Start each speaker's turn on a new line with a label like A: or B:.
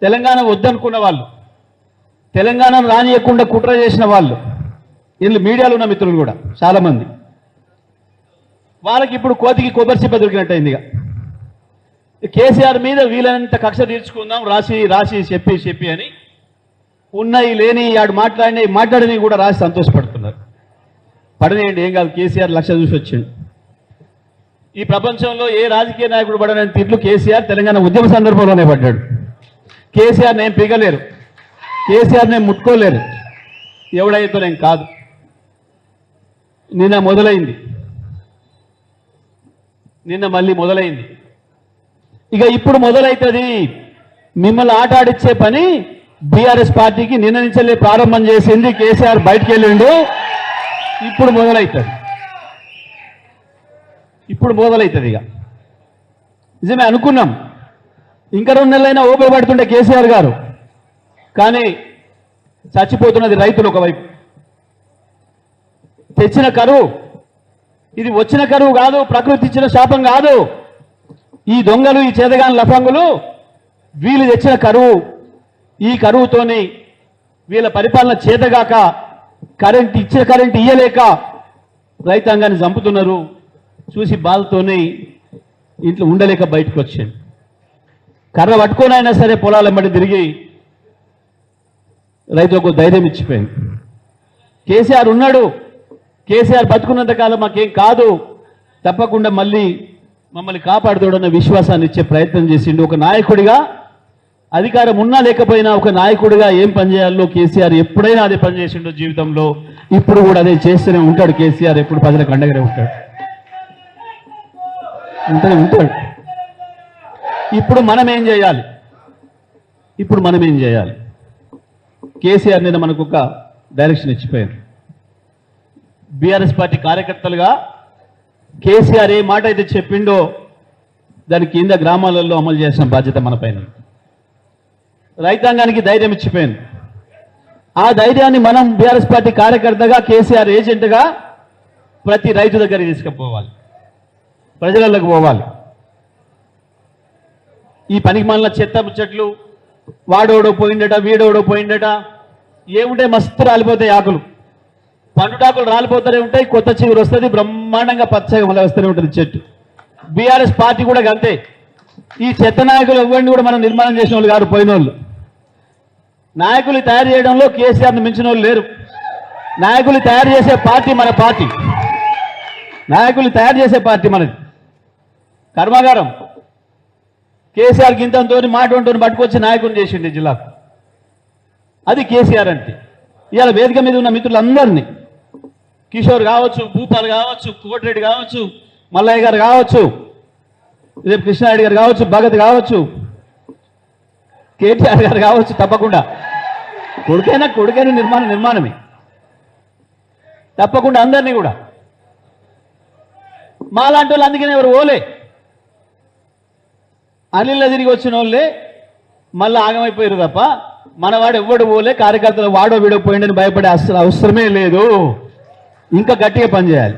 A: తెలంగాణ వద్దనుకున్న వాళ్ళు, తెలంగాణను రానియకుండా కుట్ర చేసిన వాళ్ళు, వీళ్ళు మీడియాలో ఉన్న మిత్రులు కూడా చాలామంది, వాళ్ళకి ఇప్పుడు కోతికి కొబ్బరి చిప్ప దొరికినట్టయింది. ఇక కేసీఆర్ మీద వీలైనంత కక్ష తీర్చుకుందాం, రాసి చెప్పి అని ఉన్నాయి లేని ఆడు మాట్లాడినవి కూడా రాసి సంతోషపడుతున్నారు. పడనేయండి, ఏం కాదు, కేసీఆర్ లక్ష చూసి వచ్చిండు. ఈ ప్రపంచంలో ఏ రాజకీయ నాయకుడు పడని తిట్లు కేసీఆర్ తెలంగాణ ఉద్యమ సందర్భంలోనే పడ్డాడు. కేసీఆర్ నేను పీగలేరు, కేసీఆర్ నేను ముట్టుకోలేరు, ఎవడైతే నేను కాదు. నిన్న మళ్ళీ మొదలైంది. ఇక ఇప్పుడు మొదలవుతుంది. మిమ్మల్ని ఆట ఆడిచ్చే పని బీఆర్ఎస్ పార్టీకి నిన్న నుంచే ప్రారంభం చేసింది. కేసీఆర్ బయటికి వెళ్ళిండు. ఇప్పుడు మొదలవుతుంది. ఇక నిజమే అనుకున్నాం, ఇంకా 2 నెలలైనా ఓపిక పడుతుండే కేసీఆర్ గారు. కానీ చచ్చిపోతున్నది రైతులు ఒకవైపు. తెచ్చిన కరువు, ఇది వచ్చిన కరువు కాదు, ప్రకృతి ఇచ్చిన శాపం కాదు. ఈ దొంగలు, ఈ చేతగాని లఫంగులు వీళ్ళు తెచ్చిన కరువు. ఈ కరువుతోని వీళ్ళ పరిపాలన చేతగాక ఇచ్చిన కరెంట్ ఇయ్యలేక రైతాంగాన్ని చంపుతున్నారు. చూసి బాధతోనే ఇంట్లో ఉండలేక బయటకు వచ్చాడు. కర్ర పట్టుకొని అయినా సరే పొలాల వెంబడి తిరిగి రైతులకు ధైర్యం ఇచ్చిపోయింది. కేసీఆర్ ఉన్నాడు, కేసీఆర్ బతుకున్నంత కాలం మాకేం కాదు, తప్పకుండా మమ్మల్ని కాపాడుతాడన్న విశ్వాసాన్ని ఇచ్చే ప్రయత్నం చేసిండు. ఒక నాయకుడిగా, అధికారం ఉన్నా లేకపోయినా ఒక నాయకుడిగా ఏం పనిచేయాలో కేసీఆర్ ఎప్పుడైనా అదే పనిచేసిండో జీవితంలో. ఇప్పుడు కూడా అదే చేస్తూనే ఉంటాడు కేసీఆర్. ఎప్పుడు ప్రజలకు అండగానే ఉంటాడు. ఇప్పుడు మనం ఏం చేయాలి? కేసీఆర్ నిన్న మనకు ఒక డైరెక్షన్ ఇచ్చిపోయారు. బీఆర్ఎస్ పార్టీ కార్యకర్తలుగా కేసీఆర్ ఏ మాట అయితే చెప్పిండో దాని కింద గ్రామాలలో అమలు చేసిన బాధ్యత మన పైన. రైతాంగానికి ధైర్యం ఇచ్చిపోయింది. ఆ ధైర్యాన్ని మనం బీఆర్ఎస్ పార్టీ కార్యకర్తగా, కేసీఆర్ ఏజెంట్గా ప్రతి రైతు దగ్గరికి తీసుకుపోవాలి, ప్రజలకు పోవాలి. ఈ పనికి మళ్ళీ చెత్త ముచ్చట్లు, వాడోడో పోయిండట, వీడోడో పోయిండట, ఏముంటే మస్తు రాలిపోతాయి ఆకులు, పండుటాకులు రాలిపోతూనే ఉంటాయి, కొత్త చిగురు వస్తుంది, బ్రహ్మాండంగా పచ్చగా మళ్ళీ వస్తూనే ఉంటుంది చెట్టు. బీఆర్ఎస్ పార్టీ కూడా అంతే. ఈ చెత్త నాయకులు ఎవరిని కూడా మనం నిర్మాణం చేసిన వాళ్ళు కాదు, పోయిన వాళ్ళు. నాయకులు తయారు చేయడంలో కేసీఆర్ని మించిన వాళ్ళు లేరు. నాయకులు తయారు చేసే పార్టీ మన పార్టీ, నాయకులు తయారు చేసే పార్టీ మనది. కర్మాగారం కేసీఆర్ గింతంతో మాట ఉంటుని పట్టుకొచ్చి నాయకుని చేసిండు జిల్లాకు. అది కేసీఆర్ అంటే. ఇవాళ వేదిక మీద ఉన్న మిత్రులందరినీ, కిషోర్ కావచ్చు, భూపాల్ కావచ్చు, కోటిరెడ్డి కావచ్చు, మల్లయ్య గారు కావచ్చు, రేపు కృష్ణారెడ్డి గారు కావచ్చు, భగత్ కావచ్చు, కేటీఆర్ గారు కావచ్చు, తప్పకుండా కొడుకైనా నిర్మాణమే తప్పకుండా అందరినీ కూడా. మాలాంటి వాళ్ళు అందుకనే ఎవరు ఓలే, అనిల్లో తిరిగి వచ్చిన వాళ్ళే మళ్ళీ ఆగమైపోయారు తప్ప మనవాడు ఎవ్వడు పోలే. కార్యకర్తలు వాడో వీడో పోయిండని భయపడే అవసరమే లేదు. ఇంకా గట్టిగా పనిచేయాలి.